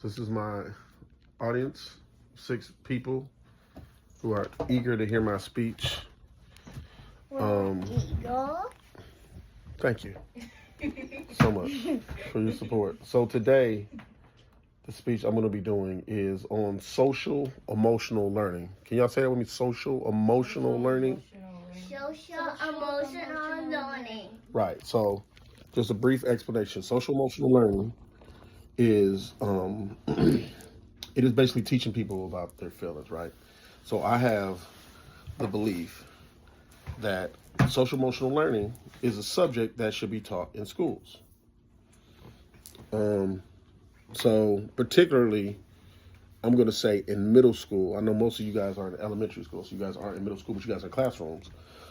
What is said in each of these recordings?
This is my audience, 6 people who are eager to hear my speech. Thank you so much for your support. So today, the speech I'm going to be doing is on social emotional learning. Can y'all say that with me? Social emotional learning? Social emotional learning. Right. So just a brief explanation. Social emotional learning is it is basically teaching people about their feelings, right? So I have the belief that social emotional learning is a subject that should be taught in schools. So particularly, I'm going to say in middle school. I know most of you guys are in elementary school, so you guys aren't in middle school, but you guys are in classrooms.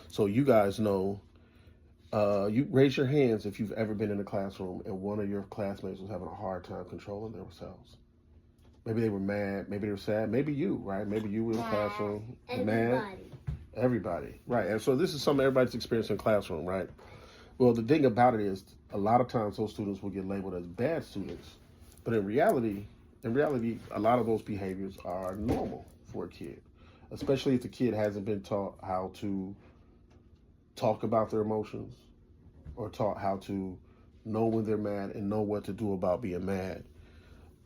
So you guys know, you raise your hands if you've ever been in a classroom and one of your classmates was having a hard time controlling themselves. Maybe they were mad, maybe they were sad, maybe you, right? Maybe you were in the classroom. Everybody, right? And so this is something everybody's experiencing in classroom, right? Well, the thing about it is, a lot of times those students will get labeled as bad students, but in reality, a lot of those behaviors are normal for a kid, especially if the kid hasn't been taught how to talk about their emotions or taught how to know when they're mad and know what to do about being mad.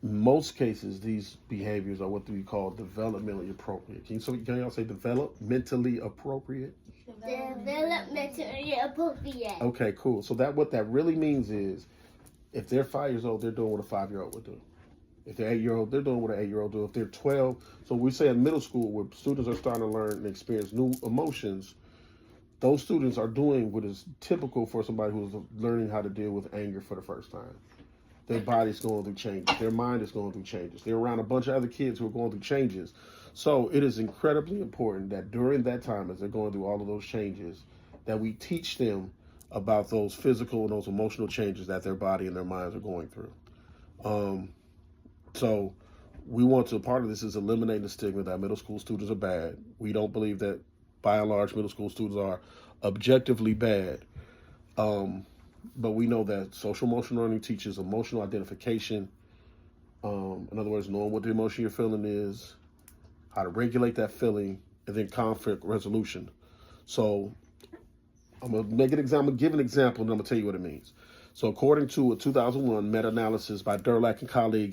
In most cases, these behaviors are what we call developmentally appropriate. Can y'all say developmentally appropriate? Developmentally appropriate. Okay, cool. So what that really means is, if they're 5 years old, they're doing what a 5-year-old would do. If they're 8-year-old, they're doing what an 8-year-old do. If they're 12, so we say in middle school where students are starting to learn and experience new emotions, those students are doing what is typical for somebody who's learning how to deal with anger for the first time. Their body's going through changes. Their mind is going through changes. They're around a bunch of other kids who are going through changes. So it is incredibly important that during that time, as they're going through all of those changes, that we teach them about those physical and those emotional changes that their body and their minds are going through. So we want to, part of this is eliminating the stigma that middle school students are bad. We don't believe that, by and large, middle school students are objectively bad. But we know that social emotional learning teaches emotional identification. In other words, knowing what the emotion you're feeling is, how to regulate that feeling, and then conflict resolution. So I'm going to give an example, and I'm going to tell you what it means. So according to a 2001 meta-analysis by Durlak and colleagues,